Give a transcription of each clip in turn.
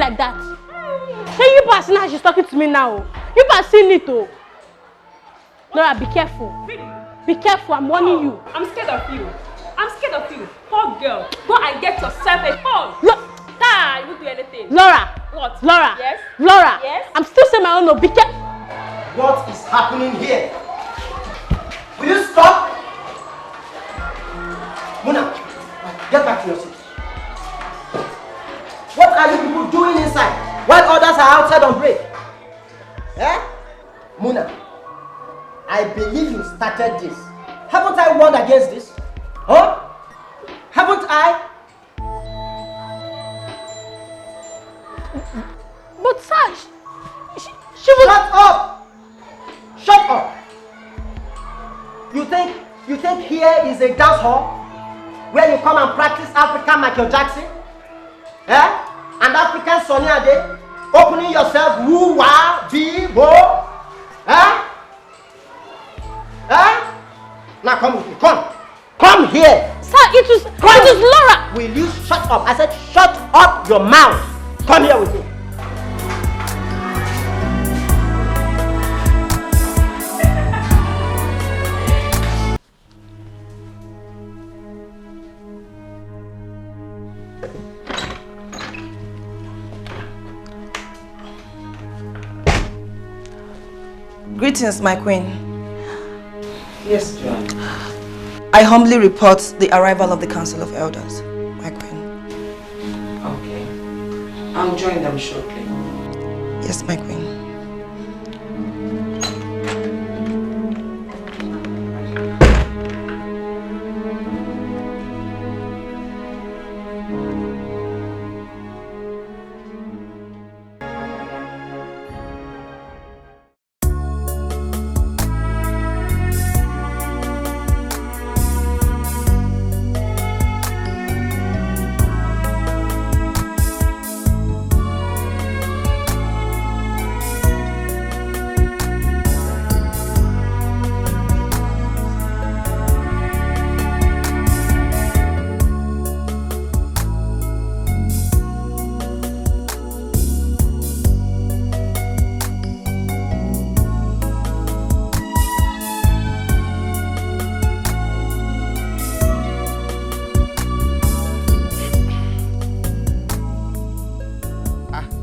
like that? Hey, you pass now, she's talking to me now. You pass seen it oh. Laura, be careful. Really? Be careful, I'm warning you. I'm scared of you. I'm scared of you. Poor girl. Go and get yourself a phone. You won't do anything. Laura. What? Laura. Yes? Laura. Yes? I'm still saying my own no. Be careful. What is happening here? Will you stop? Muna, get back to your seat. What are you people doing inside while others are outside on break? Eh? Muna, I believe you started this. Haven't I warned against this? Huh? Haven't I? But Sarge, she was... Shut up! Shut up! You think here is a dance hall where you come and practice African Michael Jackson? Eh? And African Sonny Ade? Opening yourself woo wah bee bo? Eh? Eh? Now come with me. Come here. Sir, it was Laura. Will you shut up? I said shut up your mouth. Come here with me. Greetings, my queen. Yes, John. I humbly report the arrival of the Council of Elders, my queen. Okay. I'll join them shortly. Yes, my queen.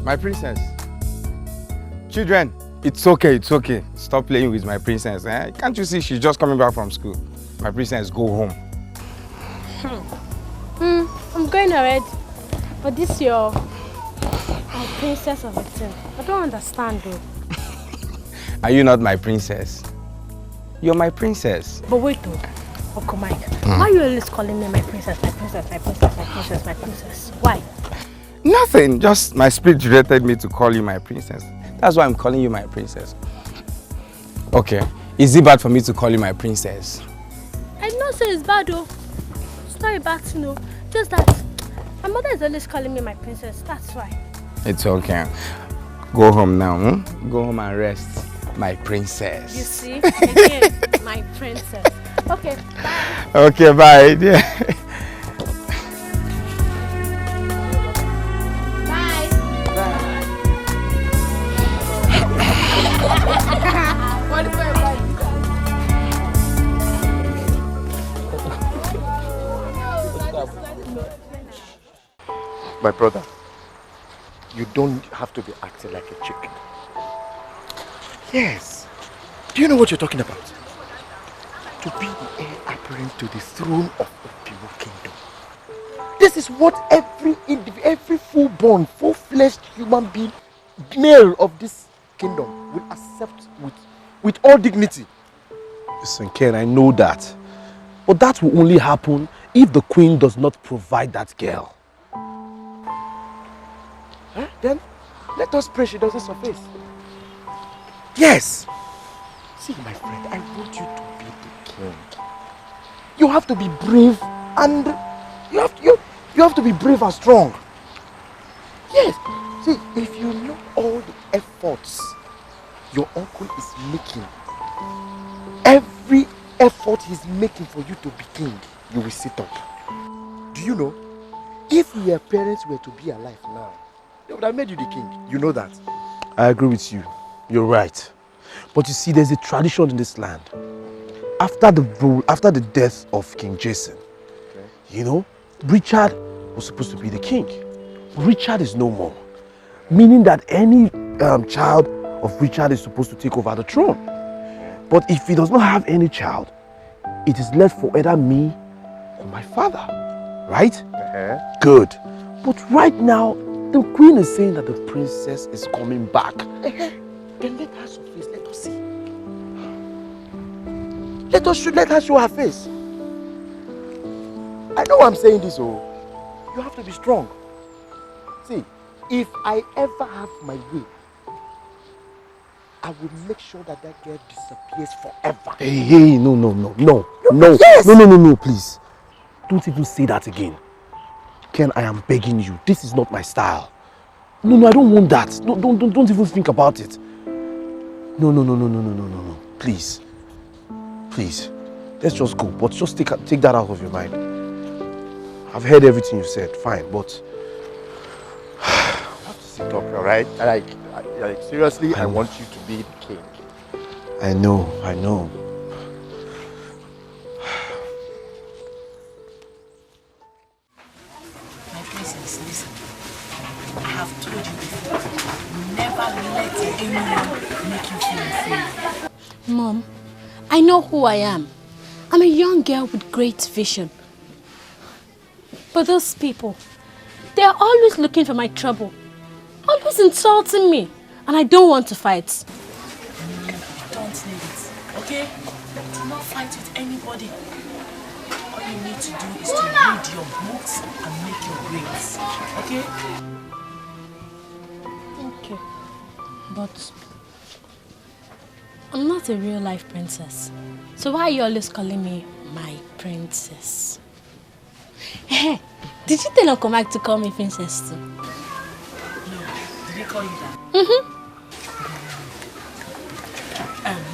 My princess. Children, it's okay. Stop playing with my princess. Eh? Can't you see she's just coming back from school? My princess, go home. I'm going already. But this your princess of the team. I don't understand though. Are you not my princess? You're my princess. But wait though. Uncle Mike, why are you always calling me my princess, my princess, my princess, my princess, my princess? Why? Nothing. Just my spirit directed me to call you my princess. That's why I'm calling you my princess. Okay. Is it bad for me to call you my princess? I did not say it's bad though. It's not a bad thing, no. Just that my mother is always calling me my princess. That's why. It's okay. Go home now. Go home and rest, my princess. You see? Again, my princess. Okay, bye. Okay, bye. Yeah. My brother, you don't have to be acting like a chicken. Yes. Do you know what you're talking about? To be the heir apparent to the throne of Opiwo Kingdom. This is what every full-born, full-fleshed human being, male of this kingdom will accept with all dignity. Listen, Ken, I know that. But that will only happen if the queen does not provide that girl. Huh? Then let us pray she doesn't surface. Yes. See, my friend, I want you to be the king. You have to be brave and you have to be brave and strong. Yes. See, if you know all the efforts your uncle is making, every effort he's making for you to be king, you will sit up. Do you know? If your parents were to be alive now, they would have made you the king. You know that. I agree with you. You're right. But you see, there's a tradition in this land. After the death of King Jason, you know, Richard was supposed to be the king. Richard is no more. Meaning that any child of Richard is supposed to take over the throne. But if he does not have any child, it is left for either me or my father. Right? Good. But right now, the queen is saying that the princess is coming back. Then let her show face. Let us see. Let her show her face. I know I'm saying this, oh. You have to be strong. See, if I ever have my way, I will make sure that that girl disappears forever. Hey, no. Yes. No, please. Don't even say that again. Ken, I am begging you. This is not my style. No, I don't want that. No, don't even think about it. No. Please. Let's just go. But just take that out of your mind. I've heard everything you said. Fine, but I have to sit up, alright? Like seriously, I want you to be the king. I know. My princess, listen. I have told you before, never let anyone make you feel inferior. Mom, I know who I am. I'm a young girl with great vision. But those people, they're always looking for my trouble. Always insulting me. And I don't want to fight. Don't need it, okay? Do not fight with anybody. All you need to do is to read your books and make your grades, okay? Thank you. But I'm not a real life princess. So why are you always calling me my princess? Hey, did you tell Uncle Mike to call me princess too? No. Did he call you that?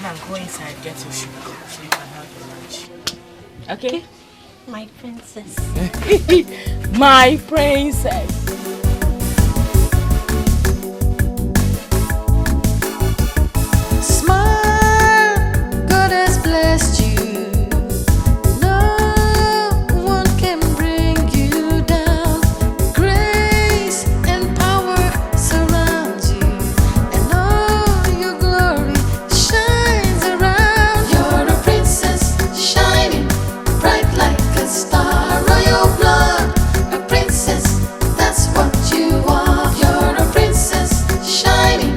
Now go inside, get your sugar so you can have your lunch. Okay? My princess. My princess. God has blessed you. No one can bring you down. Grace and power surround you, and all your glory shines around. You're a princess shining bright like a star. Royal blood, a princess, that's what you are. You're a princess shining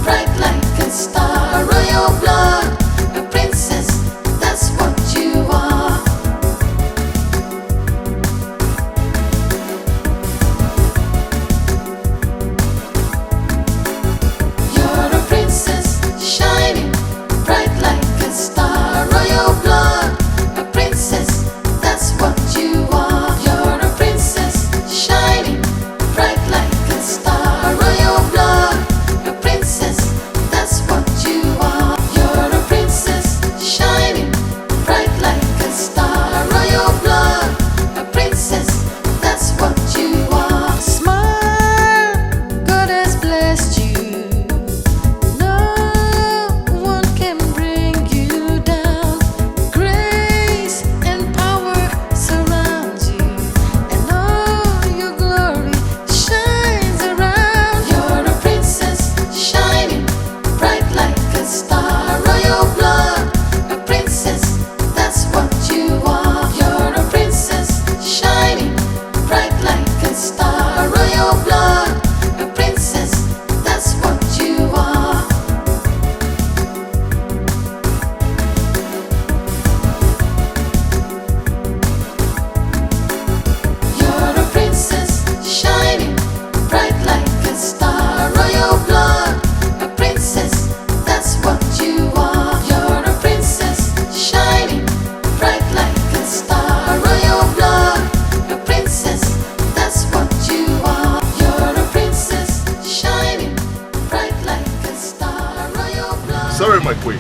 bright like a star. Royal blood, a princess, that's what you are. You're a princess shining bright like a star. Royal blood, a princess, that's what you are. You're a princess shining bright like a star. Royal blood, a princess, that's what you are. You're a princess shining bright like a star. Royal blood, a princess, that's what you are. Smile, God has blessed you. No one can bring you down. Grace and power surround you, and all your glory shines around. You're a princess shining bright like a star. Royal blood, a princess, that's what you are. You're a princess shining bright like a star. Royal blood, a princess, that's what you are. You're a princess shining bright like a star. Royal blood, a princess, that's what you are. You're a princess shining bright like a star. Royal blood, a princess, that's what you are. You're a princess shining bright like a star. Royal blood. Sorry, my queen.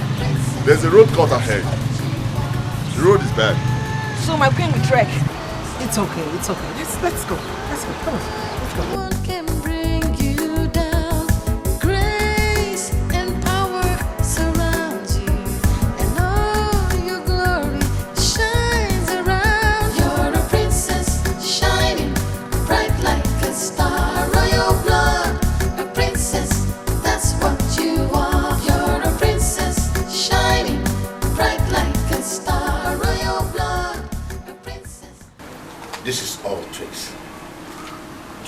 There's a road cut ahead. The road is bad. So my queen will trek. It's okay. Let's go. Come on. No one can bring you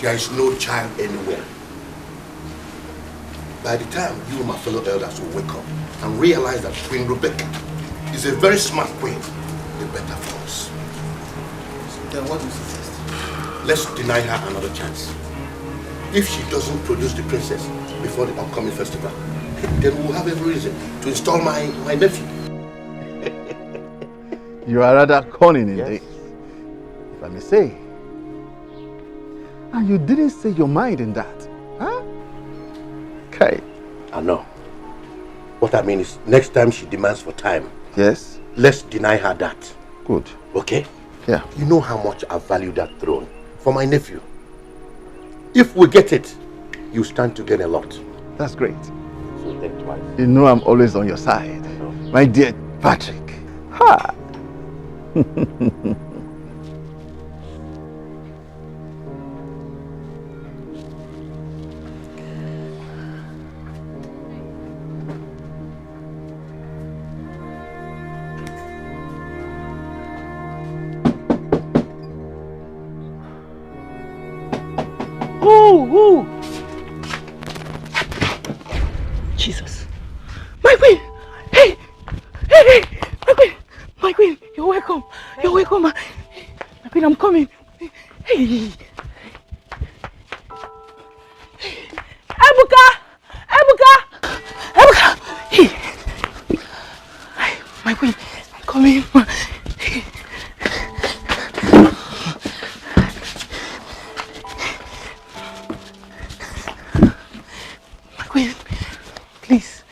There is no child anywhere. By the time you and my fellow elders will wake up and realize that Queen Rebecca is a very smart queen, the better for us. Then what do you suggest? Let's deny her another chance. If she doesn't produce the princess before the upcoming festival, then we'll have every reason to install my nephew. You are rather cunning indeed, if I may say. And you didn't say your mind in that, huh? Okay. I know. What I mean is, next time she demands for time, yes, let's deny her that. Good. Okay? Yeah. You know how much I value that throne for my nephew. If we get it, you stand to gain a lot. That's great. So think twice. You know I'm always on your side, my dear Patrick. Ha! Ooh! Jesus. My queen! Hey! Hey! My queen! My queen! You're welcome! You're welcome! My queen, I'm coming! Hey! Ebuka! Ebuka! Ebuka! Hey! My queen, I'm coming! Please,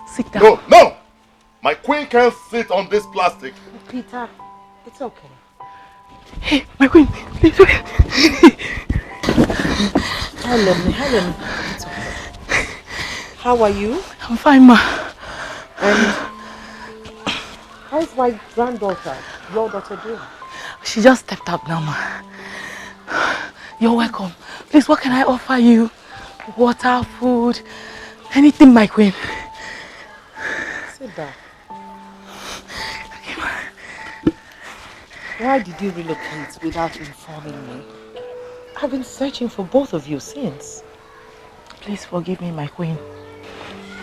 sit down. No, no! My queen can't sit on this plastic. Peter, it's okay. Hey, my queen, please wait. Helen, it's okay. How are you? I'm fine, ma. And how's my granddaughter, your daughter, doing? She just stepped up now, ma. You're welcome. Please, what can I offer you? Water, food, anything, my queen. Sit down. Okay, why did you relocate without informing me? I've been searching for both of you since. Please forgive me, my queen.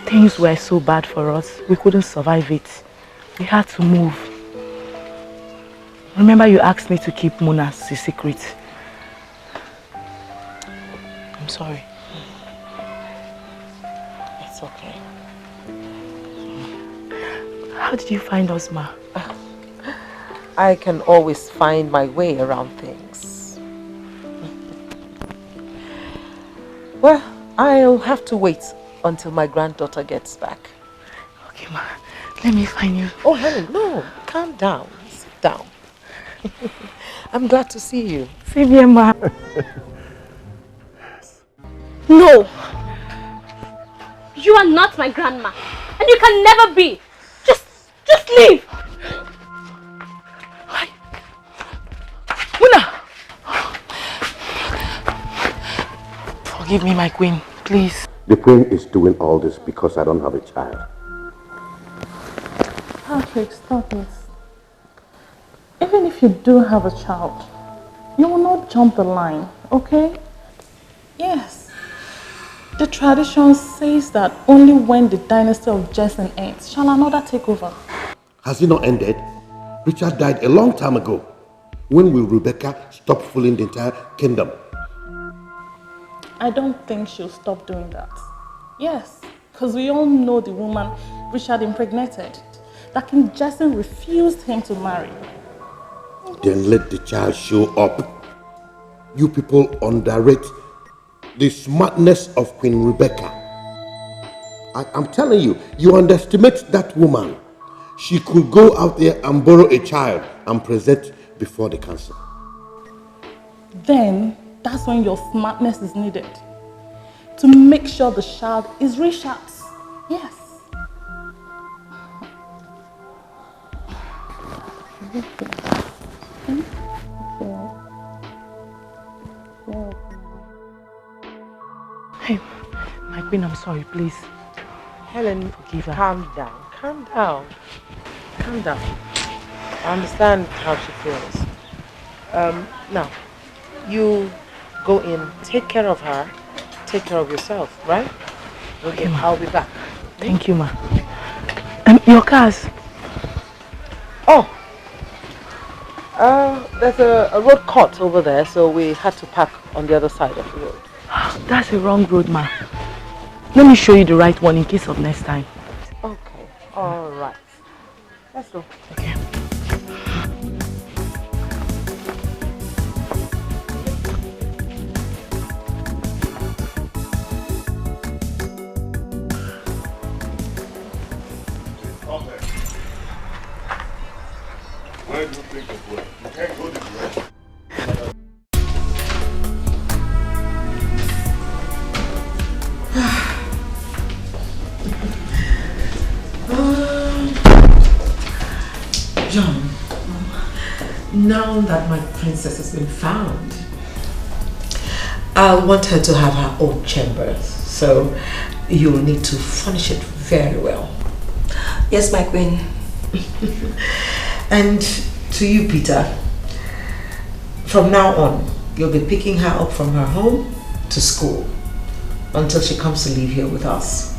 Things were so bad for us, we couldn't survive it. We had to move. Remember you asked me to keep Muna's secret. I'm sorry. It's okay. How did you find us, ma? I can always find my way around things. Well, I'll have to wait until my granddaughter gets back. Okay, ma. Let me find you. Oh, Helen, no. Calm down. Sit down. I'm glad to see you. Same here, ma. No! You are not my grandma. And you can never be. Just leave. Muna! Forgive me, my queen, please. The queen is doing all this because I don't have a child. Patrick, stop it. Even if you do have a child, you will not jump the line, okay? Yes. The tradition says that only when the dynasty of Jason ends shall another take over. Has it not ended? Richard died a long time ago. When will Rebecca stop fooling the entire kingdom? I don't think she'll stop doing that. Yes, because we all know the woman Richard impregnated. That King Jason refused him to marry. Then let the child show up. You people underrate the smartness of Queen Rebecca. I'm telling you, you underestimate that woman. She could go out there and borrow a child and present before the council. Then, that's when your smartness is needed. To make sure the child is Richard's. Yes. Hey, my queen, I'm sorry, please. Helen, forgive her. Calm down, calm down. Calm down. I understand how she feels. Now, You go in, take care of her, take care of yourself, right? Okay, I'll be back. Thank you, ma. Your cars? Oh, there's a road cut over there, so we had to park on the other side of the road. That's a wrong road, ma. Let me show you the right one in case of next time. Okay, all right. Let's go. Okay. Where do you think of going? You can't go this way. John, now that my princess has been found, I'll want her to have her own chambers. So you'll need to furnish it very well. Yes, my queen. And to you, Peter, from now on, you'll be picking her up from her home to school until she comes to live here with us.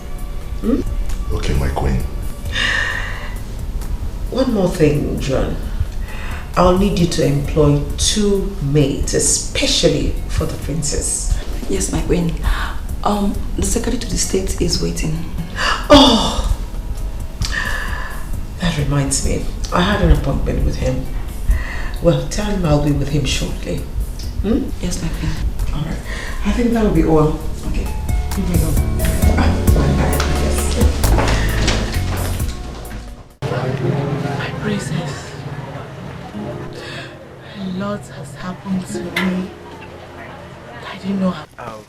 Hmm? Okay, my queen. One more thing, John. I'll need you to employ 2 maids, especially for the princess. Yes, my queen. The secretary to the state is waiting. Oh! That reminds me. I had an appointment with him. Well, tell him I'll be with him shortly. Hmm? Yes, my queen. Alright. I think that'll be all. Okay. Here we go. My princess, a lot has happened to me. I didn't know how.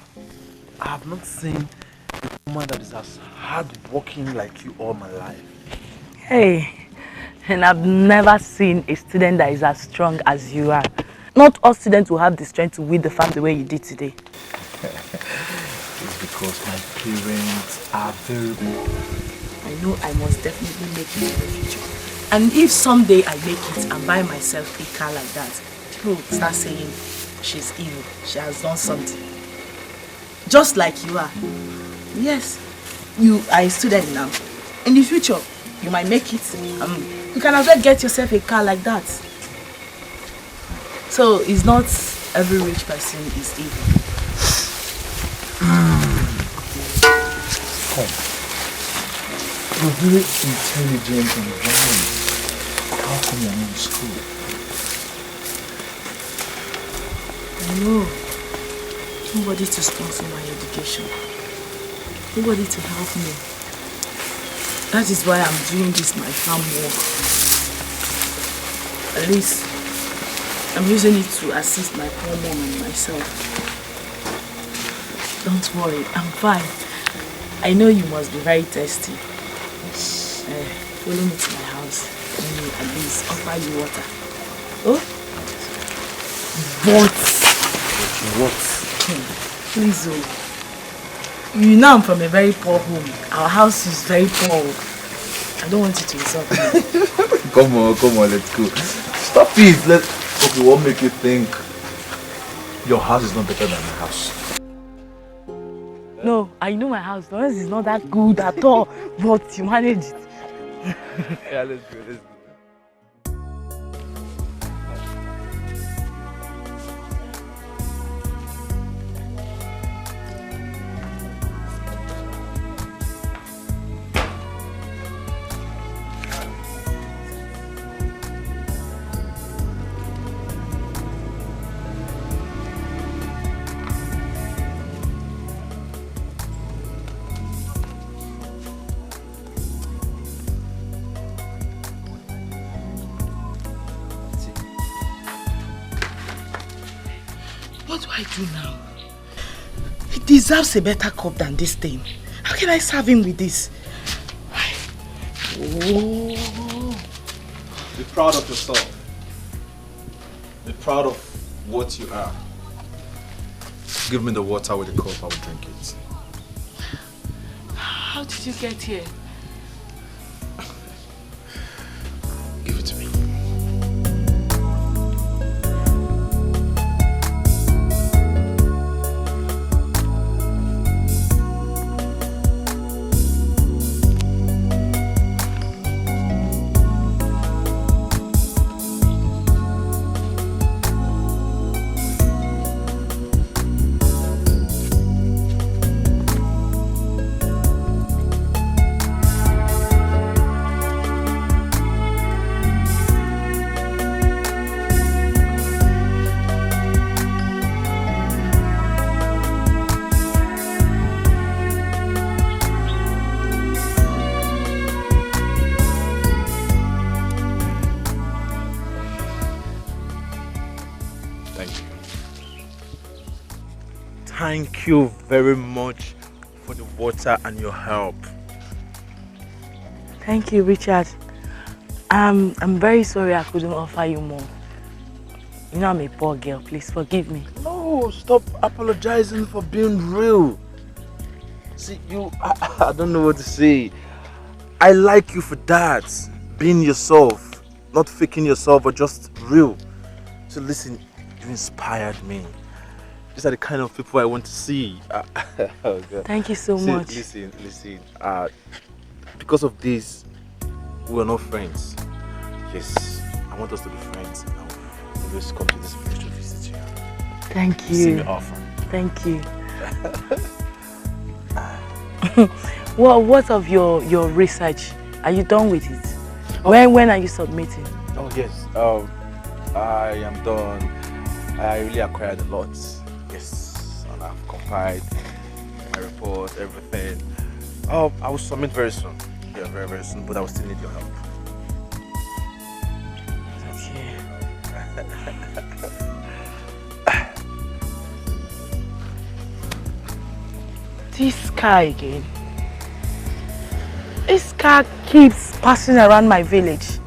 I have not seen a woman that is as hard-working like you all my life. Hey, and I've never seen a student that is as strong as you are. Not all students will have the strength to win the farm the way you did today. It's because my parents are very good. I know I must definitely make it in the future. And if someday I make it and buy myself a car like that, people will start saying she's evil, she has done something. Just like you are. Yes, you are a student now. In the future, you might make it. You can as well get yourself a car like that. So it's not every rich person is evil. Come. You're very intelligent and wise. How come you're not in school? I know. Nobody to sponsor my education. Nobody to help me. That is why I'm doing this my farm work. At least I'm using it to assist my poor mom and myself. Don't worry, I'm fine. I know you must be very thirsty. Follow me to my house. Let me at least offer you water. Oh? What? Please, oh. You know I'm from a very poor home. Our house is very poor. I don't want you to insult me. Come on, let's go. Stop it. Okay, what make you think your house is not better than my house? No, I know my house. The house is not that good at all, but you manage it. Yeah, let's go. What do I do now? He deserves a better cup than this thing. How can I serve him with this? Oh. Be proud of yourself. Be proud of what you are. Give me the water with the cup, I will drink it. How did you get here? Give it to me. thank you very much for the water and your help. Thank you, Richard. I'm very sorry I couldn't offer you more. You know I'm a poor girl. Please forgive me. No, stop apologizing for being real. See, I don't know what to say. I like you for that. Being yourself. Not faking yourself, but just real. So listen, you inspired me. These are the kind of people I want to see. Oh God. Thank you so much. Listen. Because of this, we're not friends. Yes, I want us to be friends now. Always come to this place to visit you. Thank you. See me often. Thank you. What of your research? Are you done with it? When are you submitting? Oh yes. I am done. I really acquired a lot. Yes, and I've compiled my report, everything. I will submit very soon. Yeah, very, very soon. But I will still need your help. This car again. This car keeps passing around my village.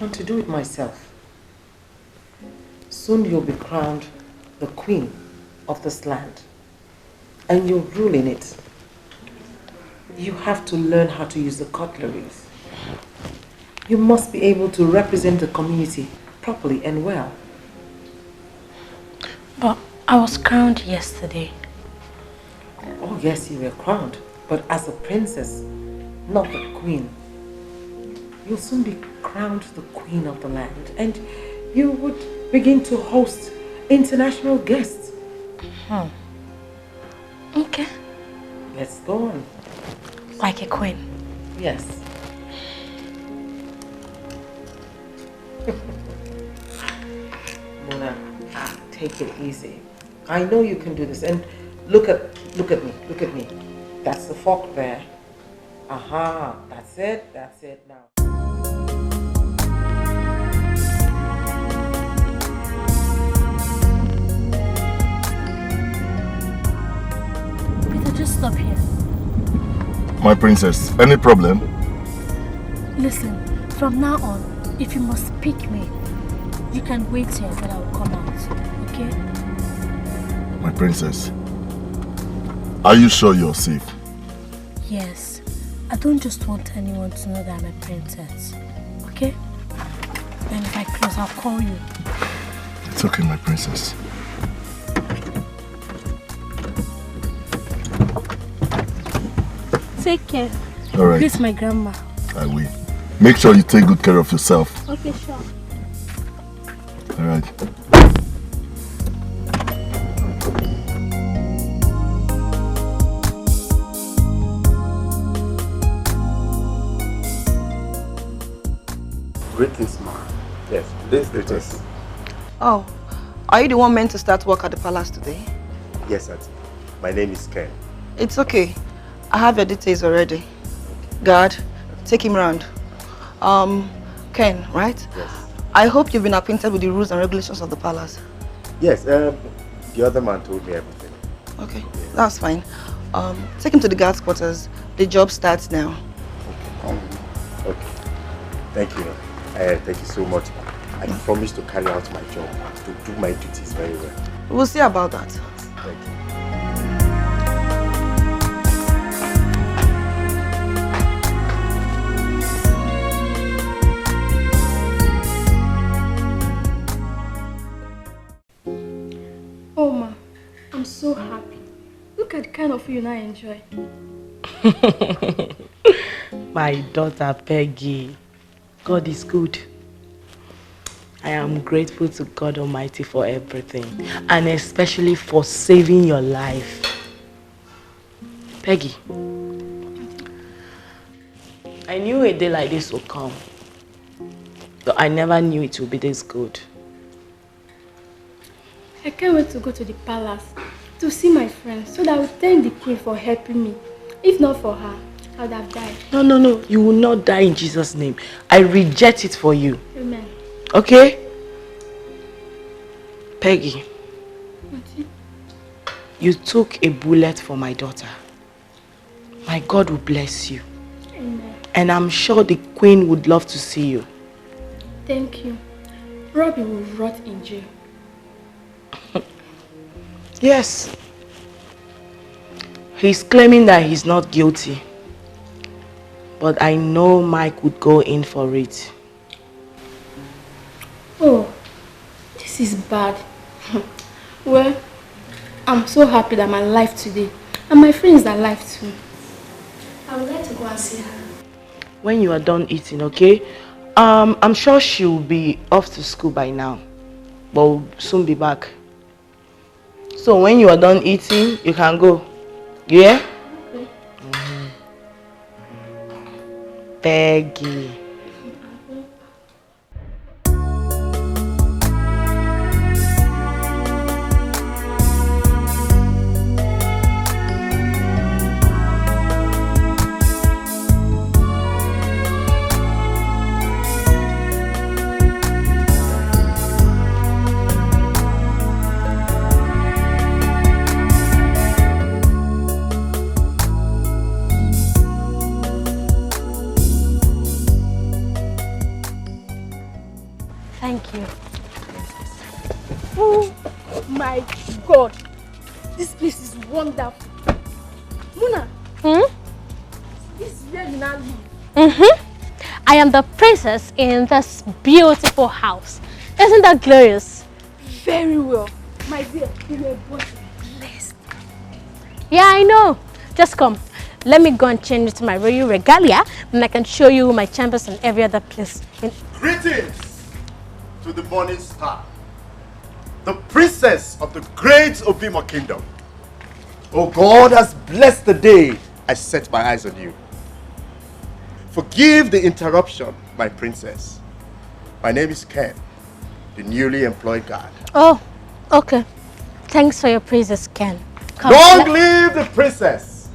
want to do it myself. Soon you'll be crowned the queen of this land. And you'll rule in it. You have to learn how to use the cutleries. You must be able to represent the community properly and well. But I was crowned yesterday. Oh yes, you were crowned, but as a princess, not the queen. You'll soon be crowned the queen of the land, and you would begin to host international guests. Okay. Let's go on. Like a queen? Yes. Mona, take it easy. I know you can do this, and look at me. That's the fork there. Aha, that's it now. Peter, just stop here. My princess, any problem? Listen, from now on, if you must pick me, you can wait here until I will come out, okay? My princess, are you sure you're safe? Yes. I don't just want anyone to know that I'm a princess, okay? Then if I close, I'll call you. It's okay, my princess. Take care. All right. Greet my grandma. I will. Make sure you take good care of yourself. Okay, sure. All right. Greetings, ma. Yes, this greetings. Oh, are you the one meant to start work at the palace today? Yes, auntie. My name is Ken. It's okay. I have your details already. Guard, take him round. Ken, right? Yes. I hope you've been acquainted with the rules and regulations of the palace. Yes, the other man told me everything. Okay, that's fine. Take him to the guard's quarters. The job starts now. Okay. Thank you. Thank you so much. I promise to carry out my job, to do my duties very well. We'll see about that. Thank you. Oh, ma, I'm so happy. Look at the kind of food you now enjoy. My daughter Peggy, God is good. I am grateful to God Almighty for everything, and especially for saving your life. Peggy, I knew a day like this would come, but I never knew it would be this good. I can't wait to go to the palace to see my friends so that I will thank the queen for helping me. If not for her, I would have died. No, you will not die in Jesus' name. I reject it for you. Amen. Okay? Peggy, Auntie? you took a bullet for my daughter. My God will bless you. Amen. And I'm sure the queen would love to see you. Thank you. Robbie will rot in jail. Yes. He's claiming that he's not guilty. But I know Mike would go in for it. Oh, this is bad. Well, I'm so happy that I'm alive today. And my friends are alive too. I would like to go and see her. When you are done eating, okay? I'm sure she will be off to school by now. But we'll soon be back. So when you are done eating, you can go. Yeah? Okay. Peggy. my God. This place is wonderful. Muna. This is where you now live. I am the princess in this beautiful house. Isn't that glorious? Very well. My dear, you were born blessed. Yeah, I know. Just come. Let me go and change into my royal regalia, and I can show you my chambers and every other place. Greetings to the morning star, the princess of the great Obimo kingdom. Oh, God has blessed the day I set my eyes on you. Forgive the interruption, my princess. My name is Ken, the newly employed guard. Oh, okay. Thanks for your praises, Ken. Come, Long live the princess,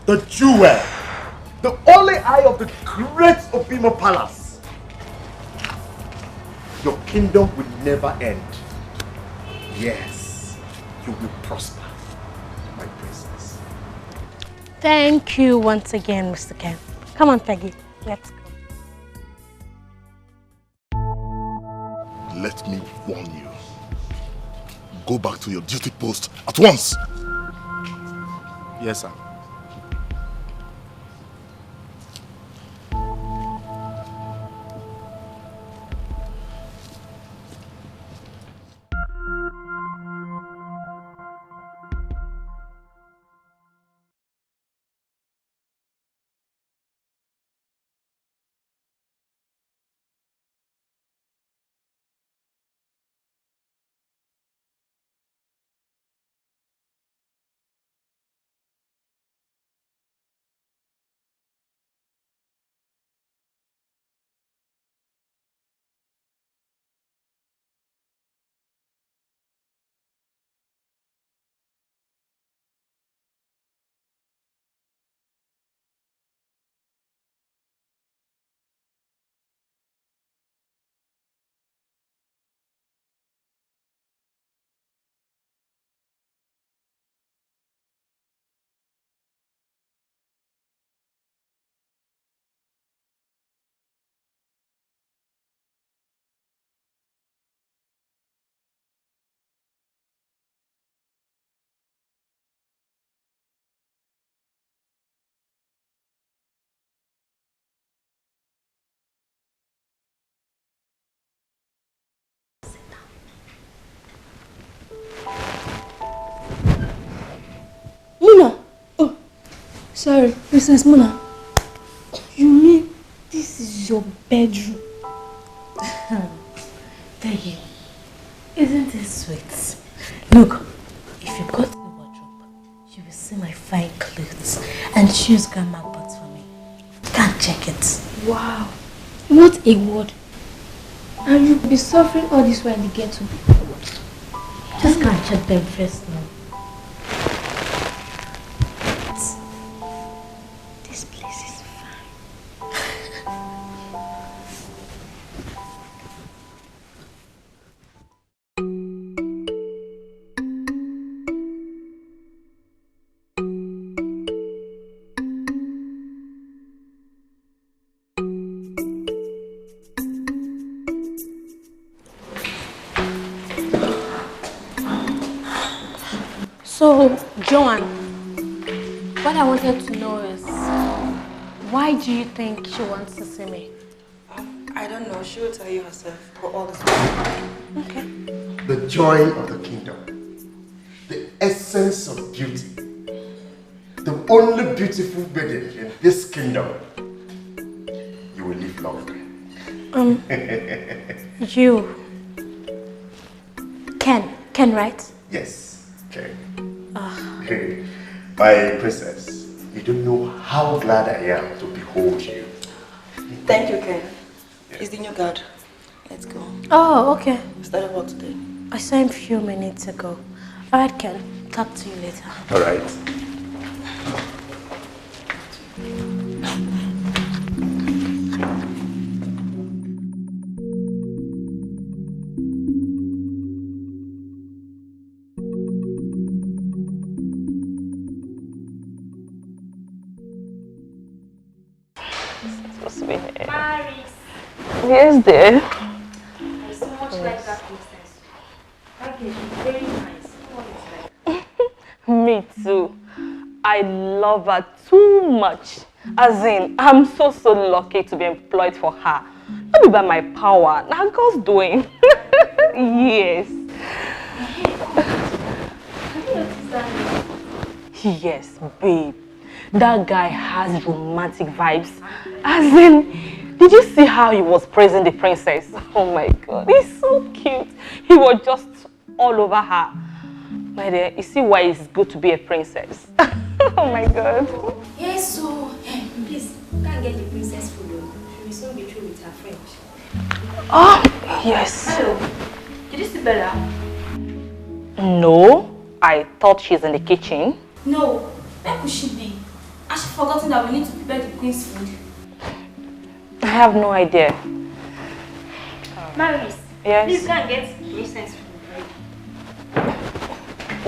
the jewel, the only eye of the great Obimo palace. Your kingdom will never end. Yes, you will prosper, my princess. Thank you once again, Mr. Ken. Come on, Peggy. Let's go. Let me warn you. Go back to your duty post at once. Yes, sir. Muna! Oh, sorry, Princess Muna. You mean this is your bedroom? Peggy, isn't it sweet? Look, if you go to the wardrobe, you will see my fine clothes and shoes Grandma bought for me. Can't check it. Wow, what a word. And you'll be suffering all this while you get to. Just go and check them first now. This place is fine. So, Joanne, what I wanted to know is, why do you think she wants to see me? I don't know. She will tell you herself. But all is well. Okay. The joy of the kingdom, the essence of beauty, the only beautiful maiden in this kingdom. You will live long. You. Ken, right? Yes, Ken. My princess, you don't know how glad I am to behold you. Thank you, Ken. He's the new guard. Let's go. Oh, okay. Started work today. I saw him a few minutes ago. Alright, Ken. Talk to you later. Alright. Paris. Yes, dear. I'm so much like that princess. Okay. very nice. Me too. I love her too much. As in, I'm so lucky to be employed for her. Not be by my power. Now God's doing. Yes. Yes, babe. That guy has romantic vibes. As in, did you see how he was praising the princess? Oh my God, he's so cute. He was just all over her. My dear, you see why it's good to be a princess. Oh my God. Yes, so please, can't get the princess food. She will soon be through with her French. Oh, yes. Hello. Did you see Bella? No, I thought she's in the kitchen. No. Where could she be? Has she forgotten that we need to prepare the queen's food? I have no idea. Maris, Yes. please go and get princess food.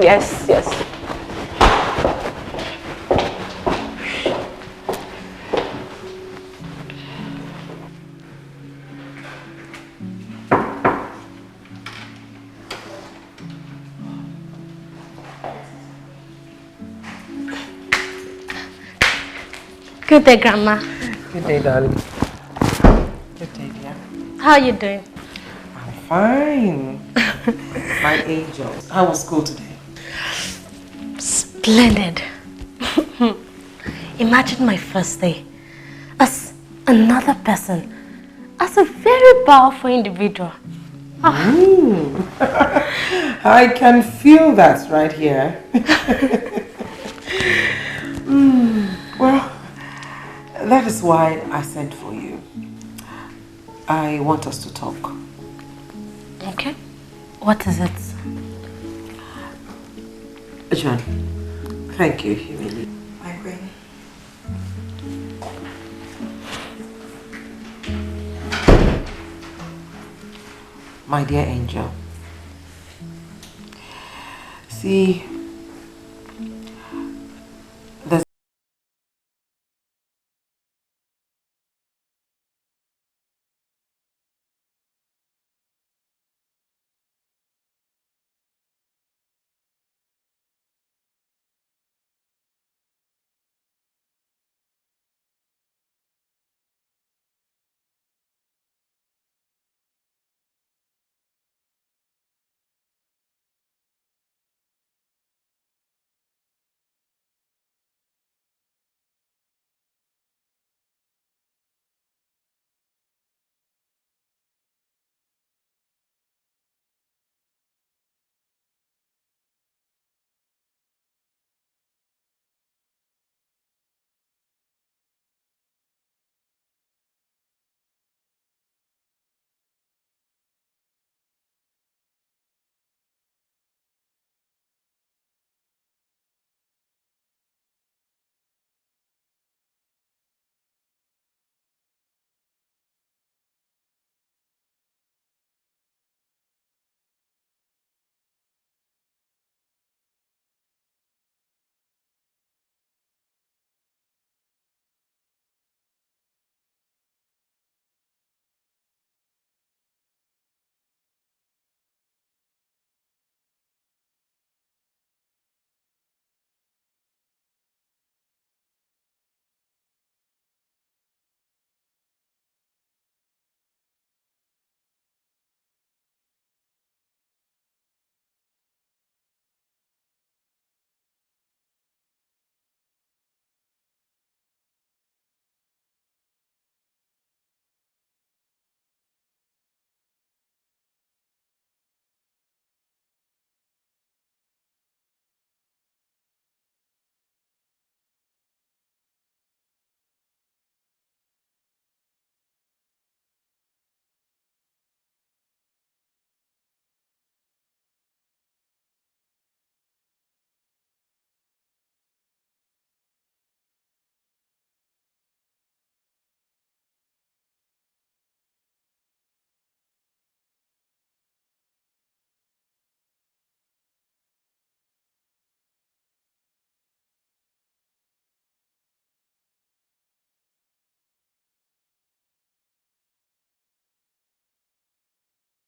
Yes, yes. Good day, Grandma. Good day, darling. Good day, dear. How are you doing? I'm fine. My angel. How was school today? Splendid. Imagine my first day as another person, as a very powerful individual. I can feel that right here. Well, that is why I sent for you. I want us to talk. Okay. What is it? John, thank you, Humili. My queen. My dear angel. See, there's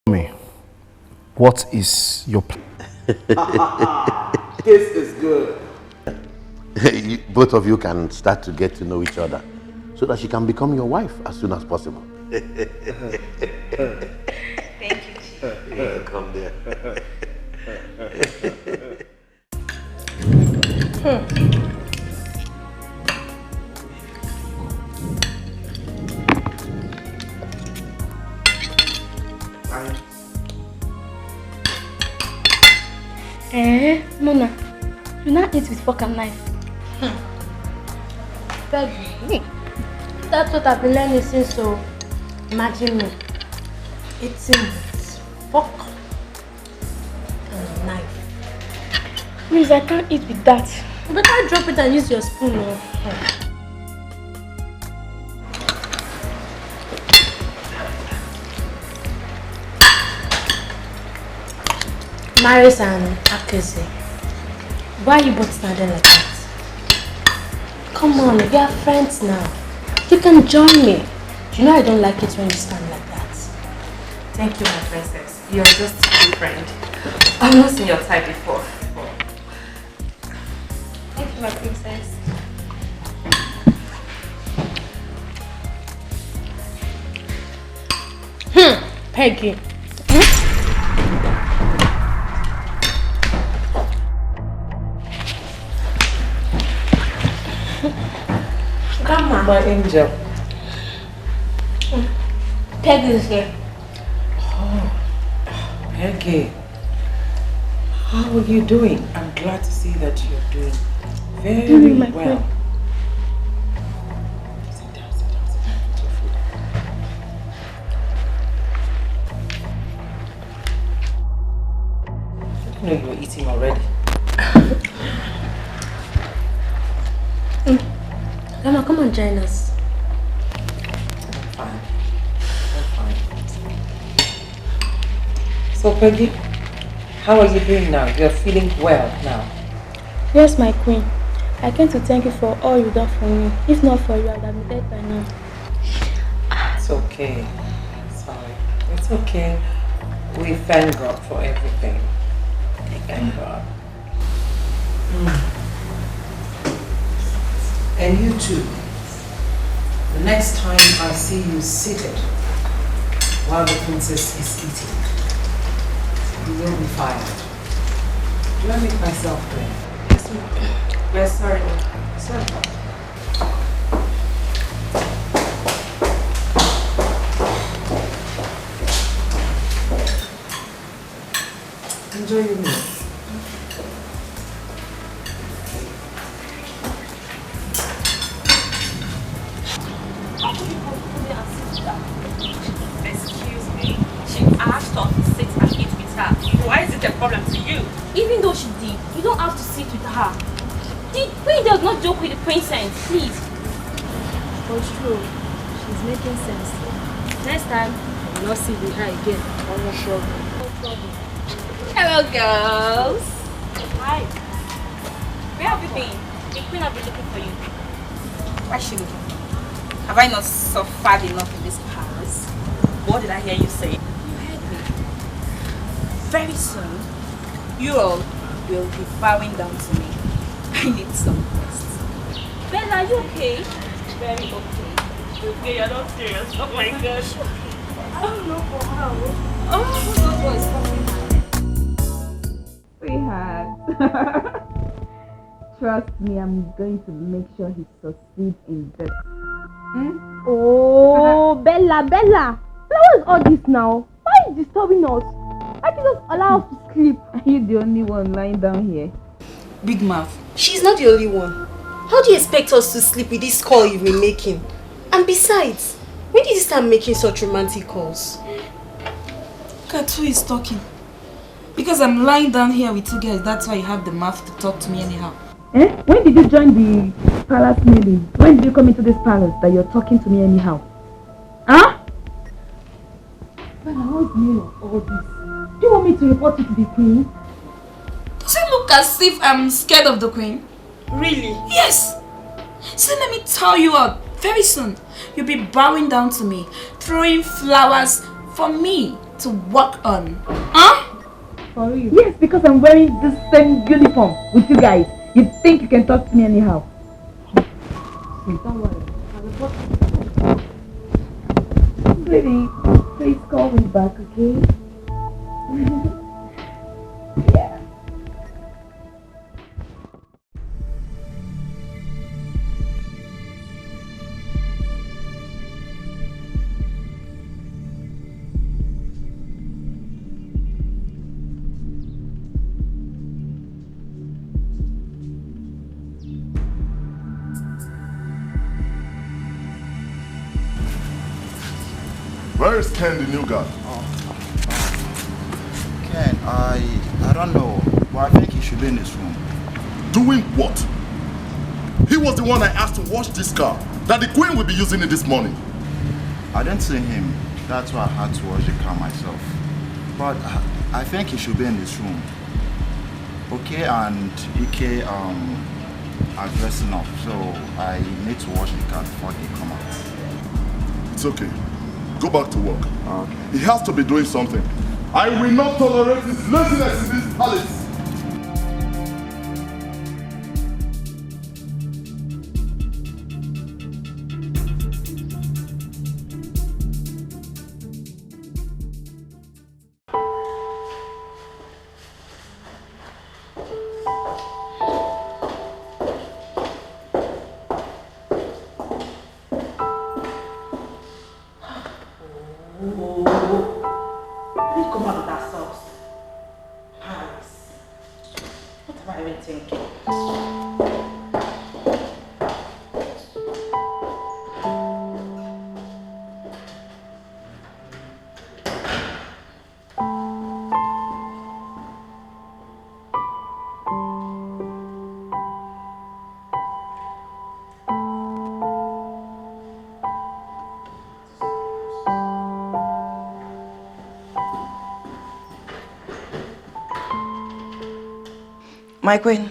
me, what is your plan? This is good. Both of you can start to get to know each other so that she can become your wife as soon as possible. Thank you. Come there. Mona, you not eat with fork and knife. Baby, that's what I've been learning since, so imagine me eating with fork and knife. Please, I can't eat with that. You better drop it and use your spoon. Maris and Akese, why are you both standing like that? Come on, we are friends now. You can join me. You know I don't like it when you stand like that. Thank you, my princess. You're just a good friend. I've not seen your type before. Thank you, my princess. Peggy. Come on, my angel. Peggy is here. Oh, Peggy. How are you doing? I'm glad to see that you're doing very my well. friend. Sit down, sit down, sit down. Put your food down. I didn't know you were eating already. Grandma, come and join us. I'm fine. So, Peggy, how are you doing now? You're feeling well now. Yes, my queen. I came to thank you for all you've done for me. If not for you, I would have been dead by now. It's okay. Sorry. It's okay. We thank God for everything. Thank God. And you too. The next time I see you seated while the princess is eating, you will be fired. Do I make myself clear? Yes, ma'am. We're sorry. Sorry. Enjoy your meal. Excuse me. She asked us to sit and eat with her. Why is it a problem to you? Even though she did, you don't have to sit with her. The queen does not joke with the princess, please. But it's true. She's making sense. Next time, I will not sit with her again. No problem. No problem. Hello, girls. Hi. Where have you been? The queen have been looking for you. Why is she looking? Have I not suffered enough in this palace? What did I hear you say? You heard me. Very soon, you all will be bowing down to me. I need some rest. Bella, are you okay? Very okay. Okay, you're not serious. Oh my gosh. I don't know for how. Oh, who knows what is coming? Sweetheart. Trust me, I'm going to make sure he succeeds in this. Oh, Bella. Bella, what is all this now? Why are you disturbing us? Why can't you just allow us to sleep? Are you the only one lying down here? Big mouth. She's not the only one. How do you expect us to sleep with this call you've been making? And besides, when did you start making such romantic calls? Look at who is talking. Because I'm lying down here with two girls, that's why you have the mouth to talk to me anyhow. When did you join the palace meeting? When did you come into this palace that you're talking to me anyhow? Huh? Bella, what's the meaning of all this? Do you want me to report you to the queen? Does it look as if I'm scared of the queen? Really? Yes! So let me tell you what, very soon you'll be bowing down to me, throwing flowers for me to work on. Huh? For real? Yes, because I'm wearing the same uniform with you guys. You think you can talk to me anyhow? Don't worry. Sweetie, please call me back, okay? Yeah. Where is Ken, the new guy? Ken, I don't know, but I think he should be in his room. Doing what? He was the one I asked to wash this car that the Queen will be using it this morning. I didn't see him. That's why I had to wash the car myself. But I think he should be in his room. Okay, and Ike are dressing up, so I need to wash the car before they come out. It's okay. Go back to work. Okay. He has to be doing something. I will not tolerate his laziness in this palace. My queen,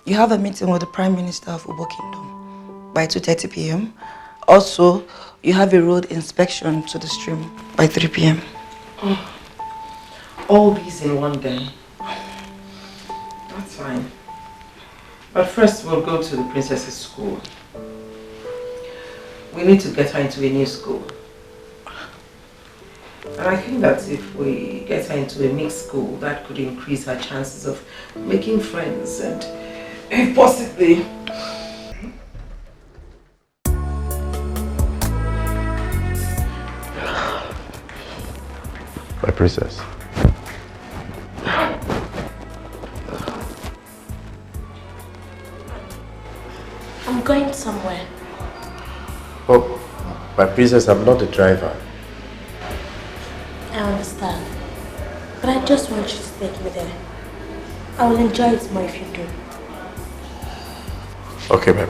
you have a meeting with the Prime Minister of Ubo Kingdom by 2:30 p.m. Also, you have a road inspection to the stream by 3 p.m. All these in one day. That's fine. But first we'll go to the princess's school. We need to get her into a new school. And I think that if we get her into a mixed school, that could increase her chances of making friends and if possibly... My princess. I'm going somewhere. Oh, my princess, I'm not a driver. I understand. But I just want you to take me there. I will enjoy it more if you do. Okay, my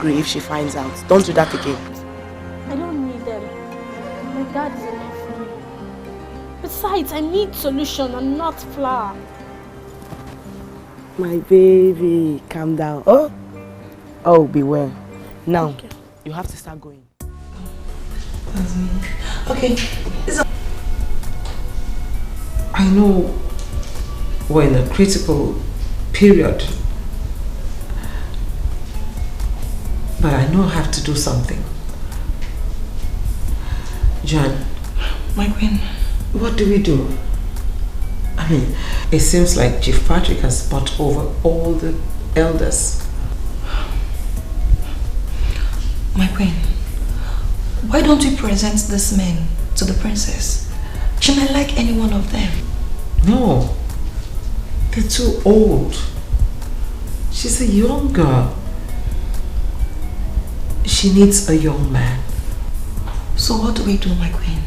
angry if she finds out. Don't do that again. I don't need them. My dad is enough for me. Besides, I need solution and not flour. My baby, calm down. Oh, beware. Now, you have to start going. Okay. I know we're in a critical period, but I know I have to do something. John, my queen, what do we do? I mean, it seems like Chief Patrick has bought over all the elders. My queen, why don't we present this man to the princess? She might like any one of them. No, they're too old. She's a young girl. She needs a young man. So what do we do, my queen?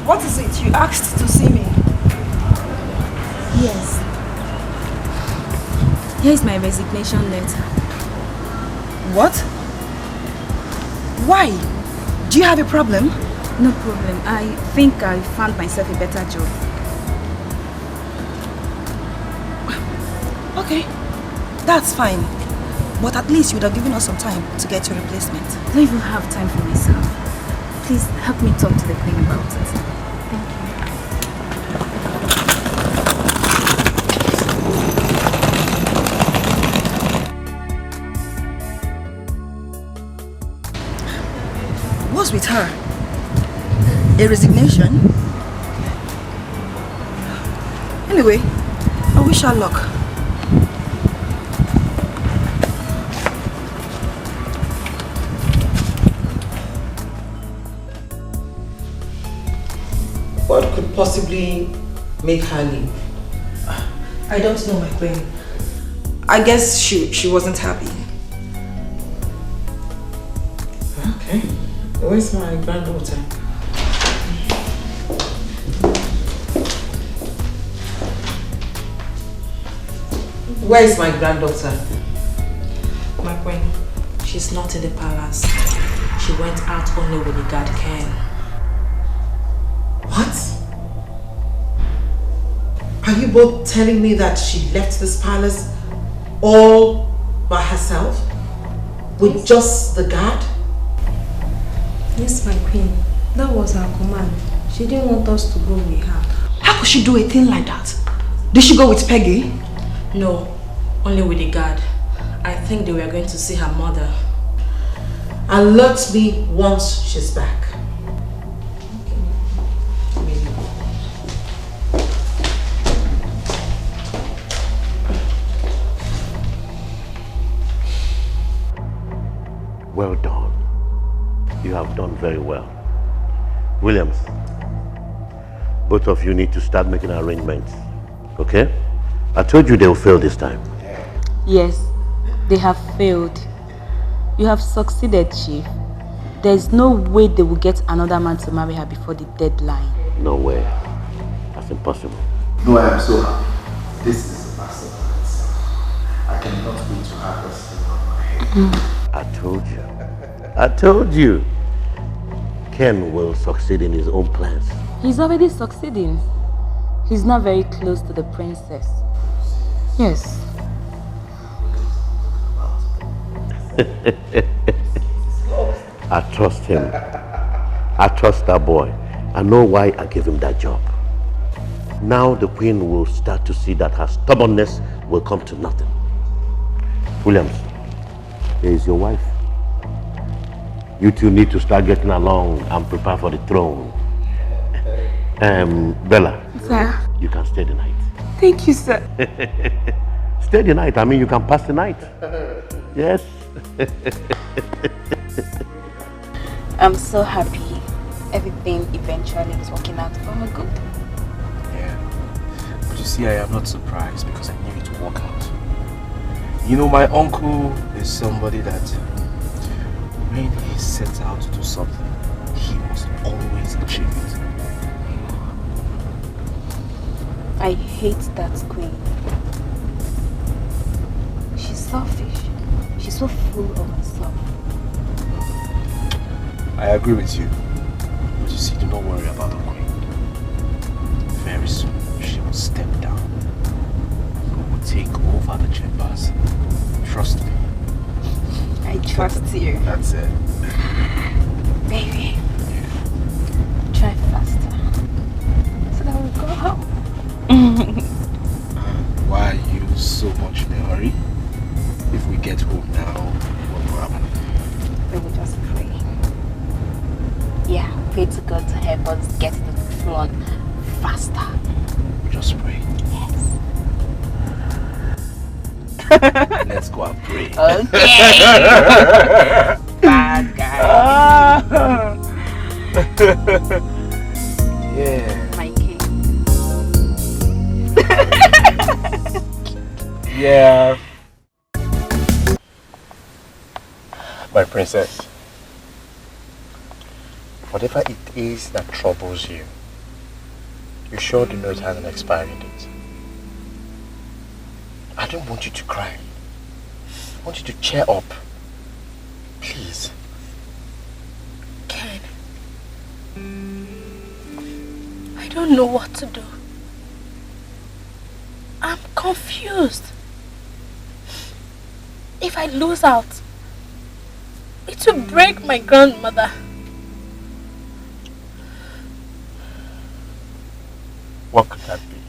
What is it? You asked to see me. Yes. Here is my resignation letter. What? Why? Do you have a problem? No problem. I think I found myself a better job. Okay, that's fine. But at least you would have given us some time to get your replacement. I don't even have time for myself. Please help me talk to the queen about it. Thank you. What's with her? A resignation? Anyway, I wish her luck. What could possibly make her leave? I don't know, my queen. I guess she wasn't happy. Okay. Where's my granddaughter? Where is my granddaughter? My queen, she's not in the palace. She went out only with the guard Ken. What? Are you both telling me that she left this palace all by herself? With just the guard? Yes, my queen. That was her command. She didn't want us to go with her. How could she do a thing like that? Did she go with Peggy? No, only with the guard. I think they were going to see her mother. Alert me once she's back. Well done. You have done very well. Williams, both of you need to start making arrangements, okay? I told you they'll fail this time. Yes, they have failed. You have succeeded, Chief. There's no way they will get another man to marry her before the deadline. No way. That's impossible. No, I am so happy. This is a massive answer. I cannot wait to have this thing on my head. I told you. I told you. Ken will succeed in his own plans. He's already succeeding. He's not very close to the princess. Yes. I trust him. I trust that boy. I know why I gave him that job. Now the queen will start to see that her stubbornness will come to nothing. Williams, here is your wife. You two need to start getting along and prepare for the throne. Bella, Sir? you can stay the night. Thank you, sir. Stay the night. I mean, you can pass the night. Yes. I'm so happy everything eventually is working out for my good. Yeah. But you see, I am not surprised because I knew it would work out. You know, my uncle is somebody that when he sets out to do something, he must always achieve it. I hate that queen. She's selfish. She's so full of herself. I agree with you. But you see, do not worry about the queen. Very soon, she will step down. We will take over the chambers. Trust me. I trust you. That's it. Baby. Try faster. So that we'll go home. Why are you so much in a hurry? If we get home now, what will happen? We will just pray. Yeah, pray to God to help us get to the front faster. Just pray. Yes. Let's go and pray. Okay. Bad guy. Yeah. My king. Yeah. My princess, whatever it is that troubles you, you sure do know it has an expiry date. I don't want you to cry. I want you to cheer up. Please. Ken, I don't know what to do. I'm confused. If I lose out, it will break my grandmother. What could that be?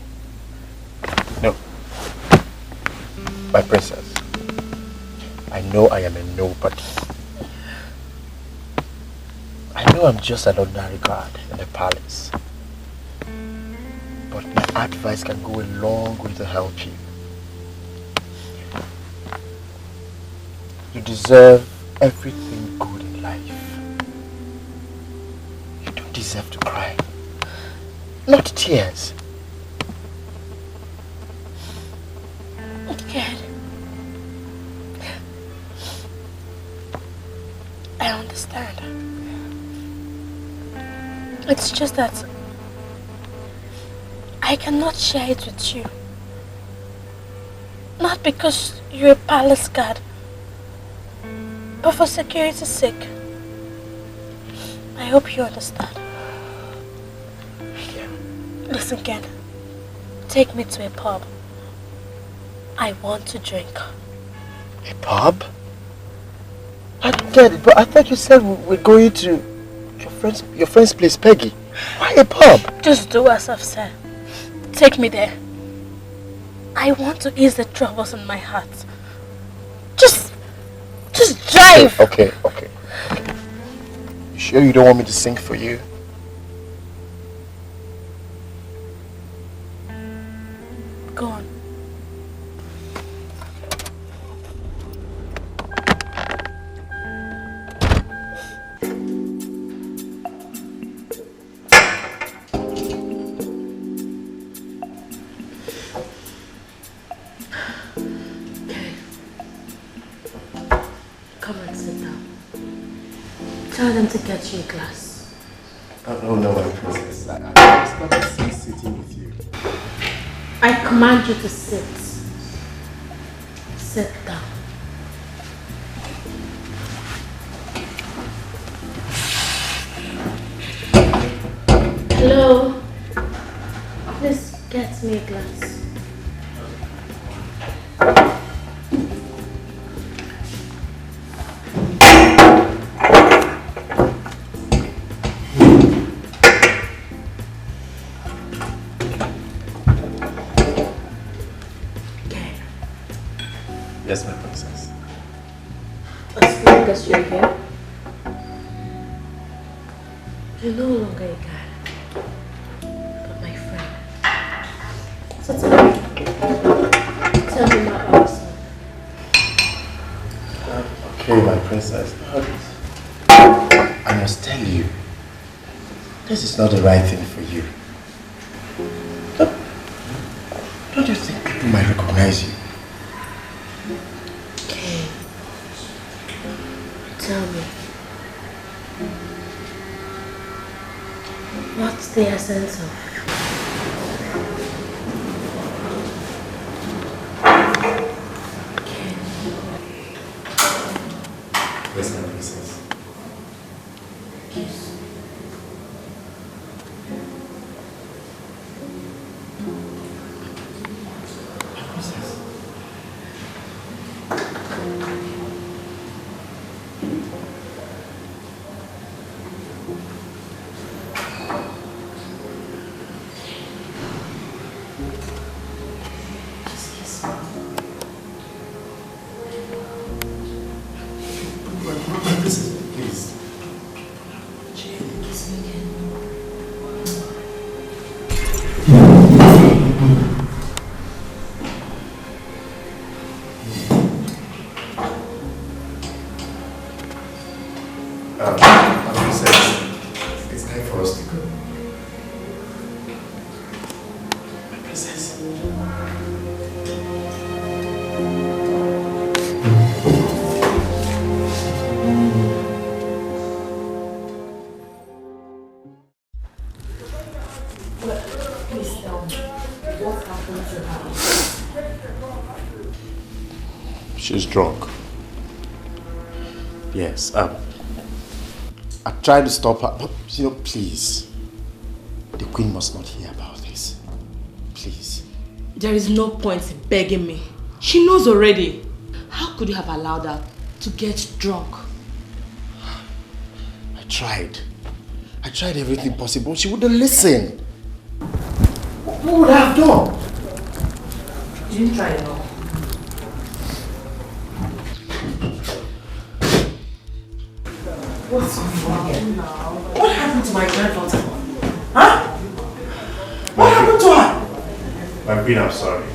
No. My princess, I know I am a nobody. I know I'm just an ordinary guard in the palace. But my advice can go a long way to help you. You deserve everything good in life. You don't deserve to cry. Not tears. Ken, I understand. It's just that I cannot share it with you. Not because you're a palace guard, but for security's sake. I hope you understand. Yeah. Listen, Ken. Take me to a pub. I want to drink. A pub? I don't get it, but I thought you said we're going to your friend's place, Peggy. Why a pub? Just do as I've said. Take me there. I want to ease the troubles in my heart. Just drive. Okay. You sure you don't want me to sing for you? Go on. Come and sit down. Tell them to get you a glass. Oh no, my princess. I was not sitting with you. I command you to sit. Sit down. Hello. Please get me a glass. Yes, my princess. As long as you're here, you're no longer a guy, but my friend. So tell me, Tell me my answer. Okay, my princess. I must tell you, this is not the right thing for you. Don't you think people might recognize you? Okay. Tell me. What's the essence of Yes, my princess. Yes. It's time for us to go. My princess. Please tell me, what happened to her? She's drunk. Yes, I tried to stop her, but please. The queen must not hear about this. Please. There is no point in begging me. She knows already. How could you have allowed her to get drunk? I tried. I tried everything possible. She wouldn't listen. What would I have done? You didn't try at all. What's wrong now? What happened to my granddaughter? Huh? What happened to her? My queen, I'm sorry.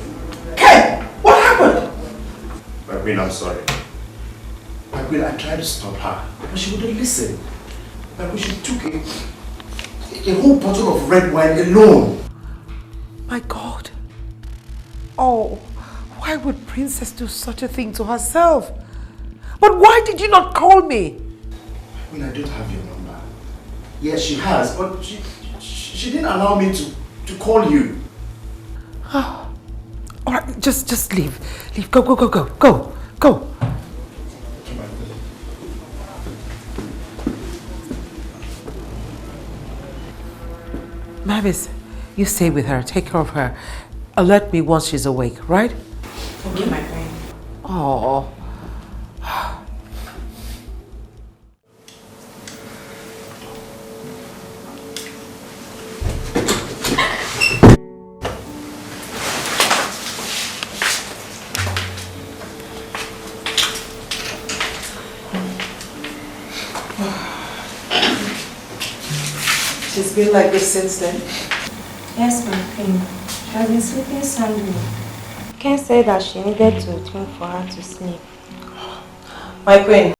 Ken, what happened? My queen, I'm sorry. My queen, I tried to stop her, but she wouldn't listen. My queen, she took a whole bottle of red wine alone. My God. Oh, why would Princess do such a thing to herself? But why did you not call me? I mean, I don't have your number. Yes, she has, but she didn't allow me to call you. Oh. All right, just leave. Leave. Go. Mavis, you stay with her. Take care of her. Alert me once she's awake, right? Okay, my friend. Oh. She's been like this since then? Yes, my queen. She has been sleeping soundly. Ken said that she needed to drink for her to sleep. My queen.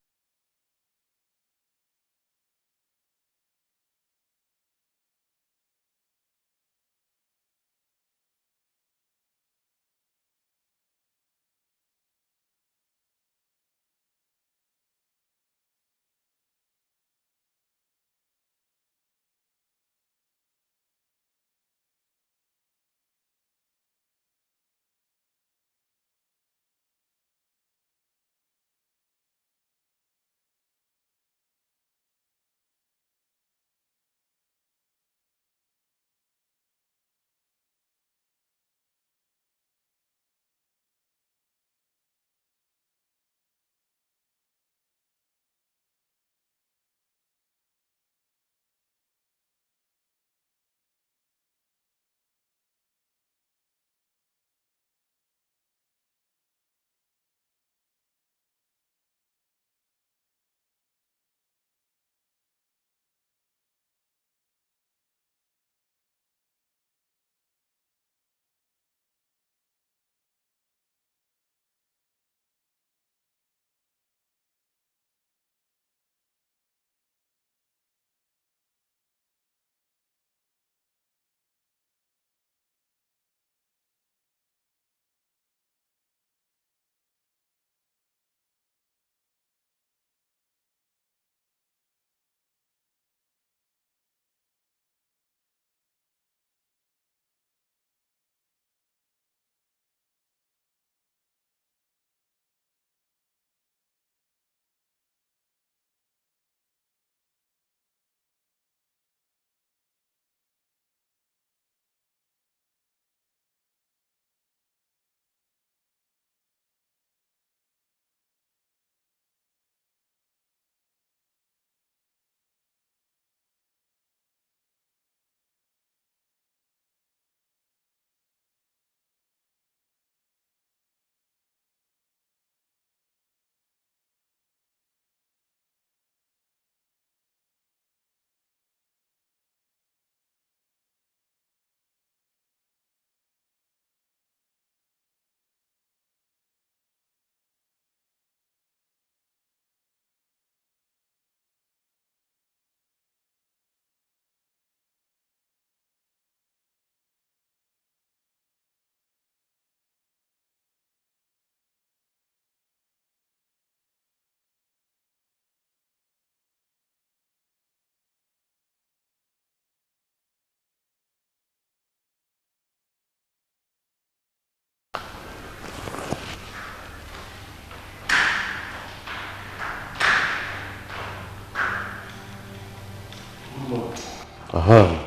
morning.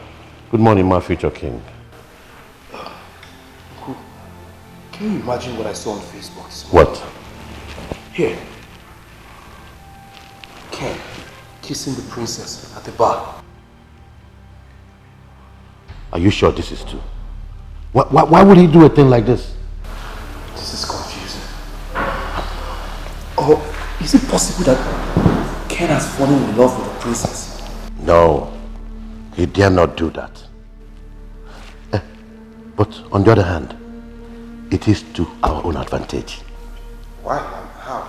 Good morning, my future king. Can you imagine what I saw on Facebook? What? Here. Ken kissing the princess at the bar. Are you sure this is true? Why would he do a thing like this? This is confusing. Or is it possible that Ken has fallen in love with the princess? No, he dare not do that. But on the other hand, it is to our own advantage. Why and how?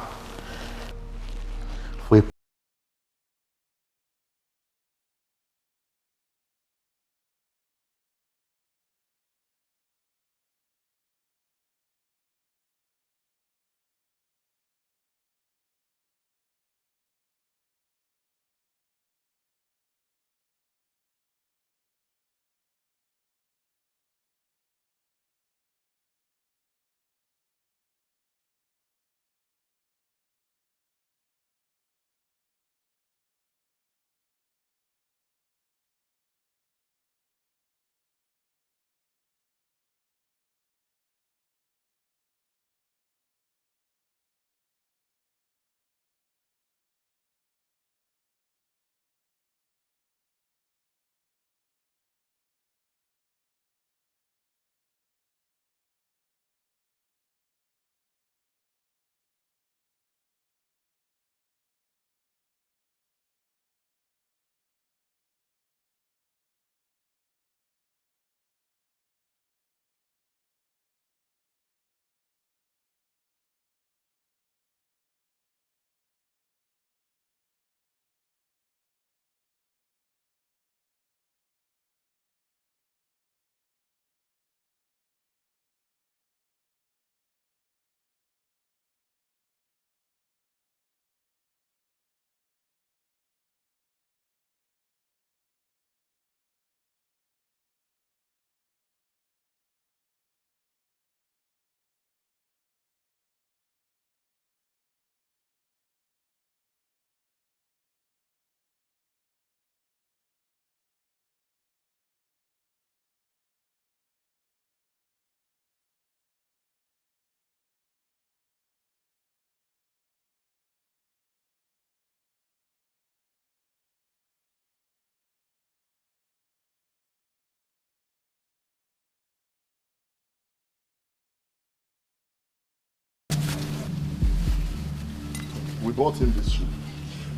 We bought him this shoe,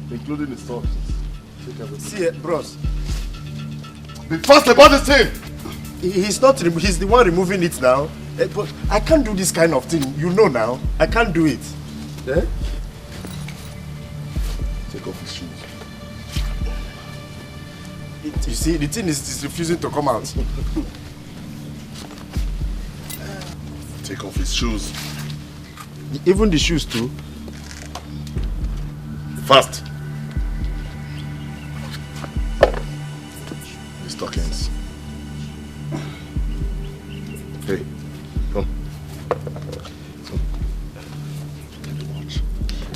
including his socks. See, bros. Be fast about this thing! He's not, he's the one removing it now. But I can't do this kind of thing, you know now. I can't do it. Eh? Take off his shoes. You see, the thing is refusing to come out. Take off his shoes. Even the shoes too. Fast. The stockings. Hey, come.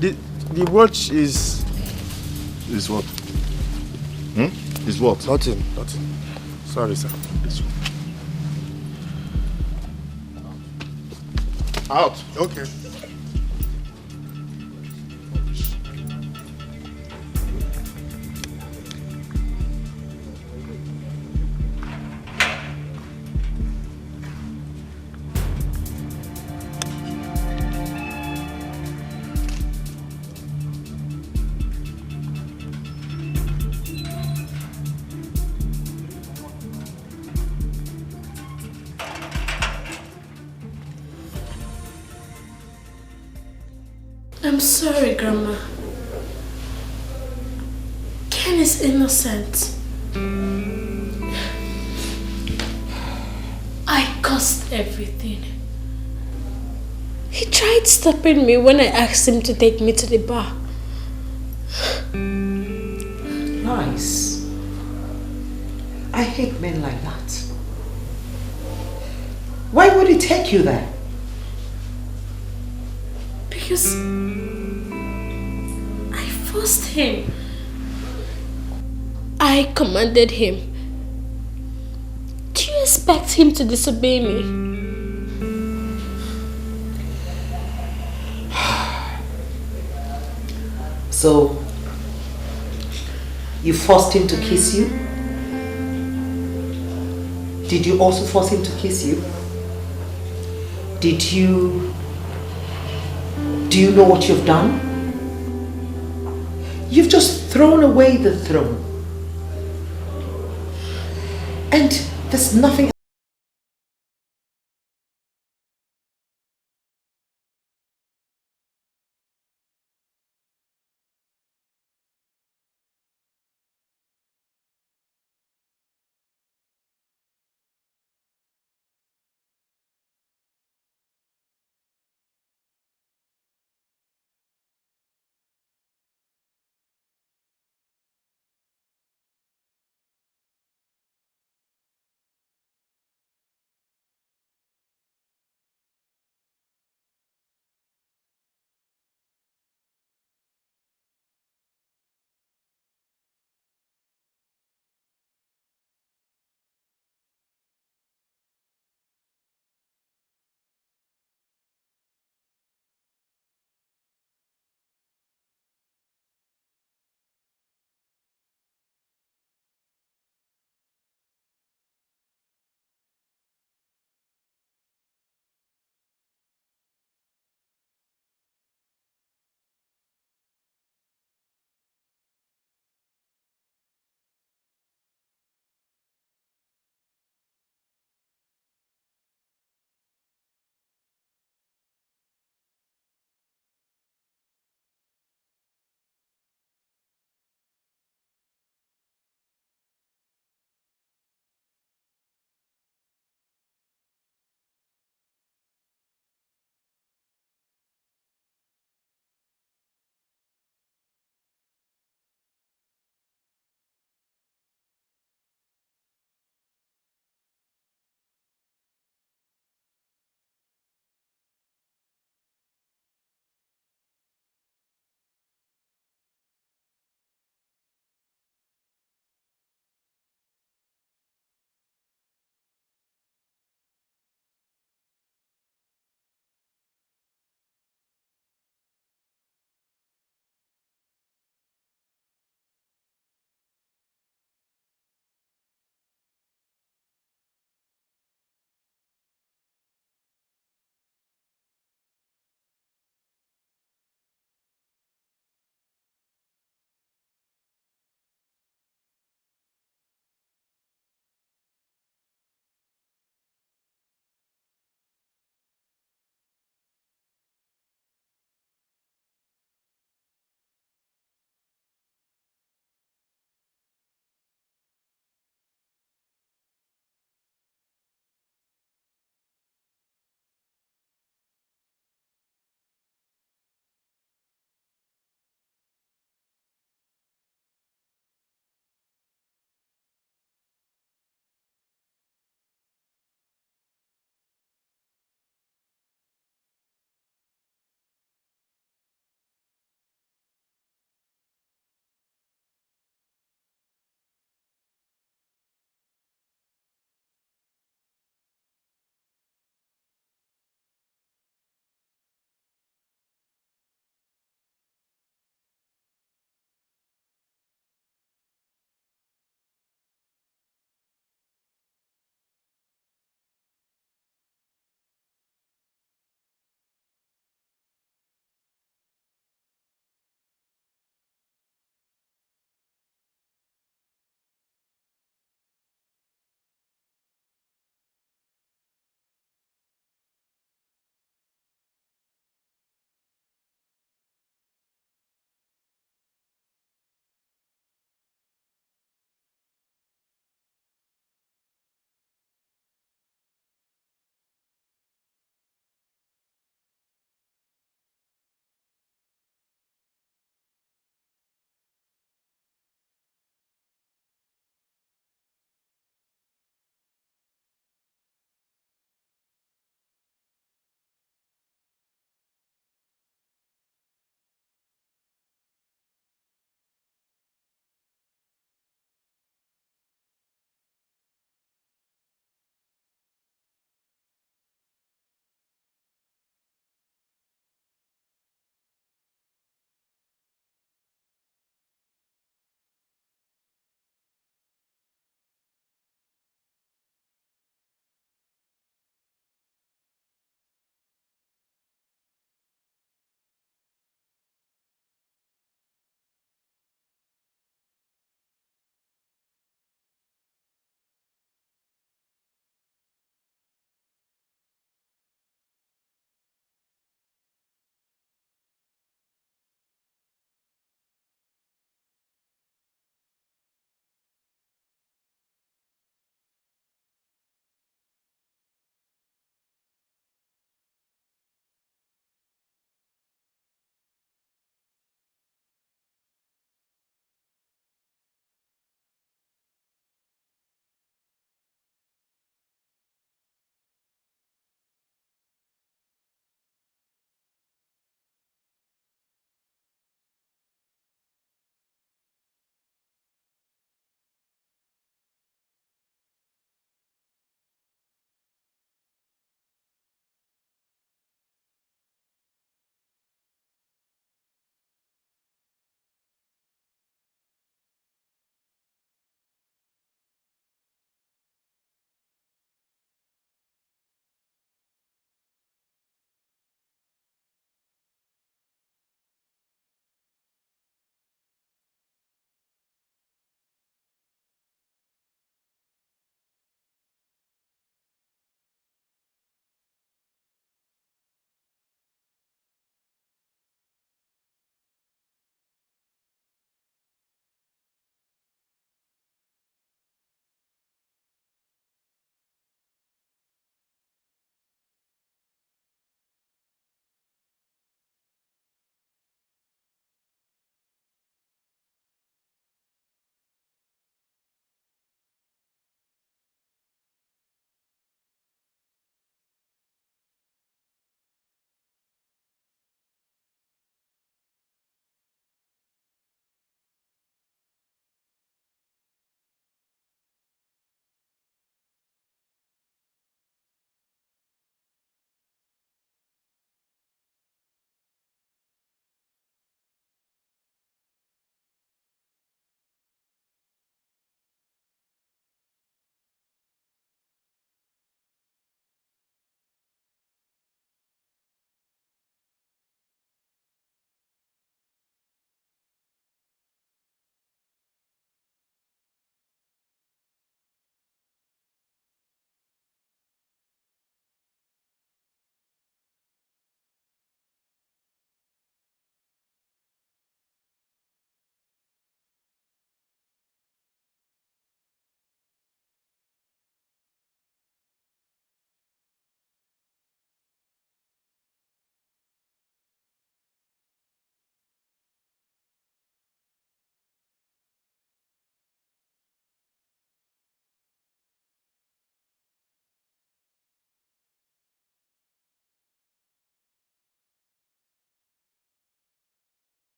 The watch is... Is what? Is what? Nothing. Sorry, sir. This one. Out. Okay. I'm sorry, Grandma. Ken is innocent. I caused everything. He tried stopping me when I asked him to take me to the bar. Nice. I hate men like that. Why would he take you there? Because I forced him. I I commanded him. Do you expect him to disobey me? So, you forced him to kiss you? Did you also force him to kiss you? Do you know what you've done? You've just thrown away the throne. And there's nothing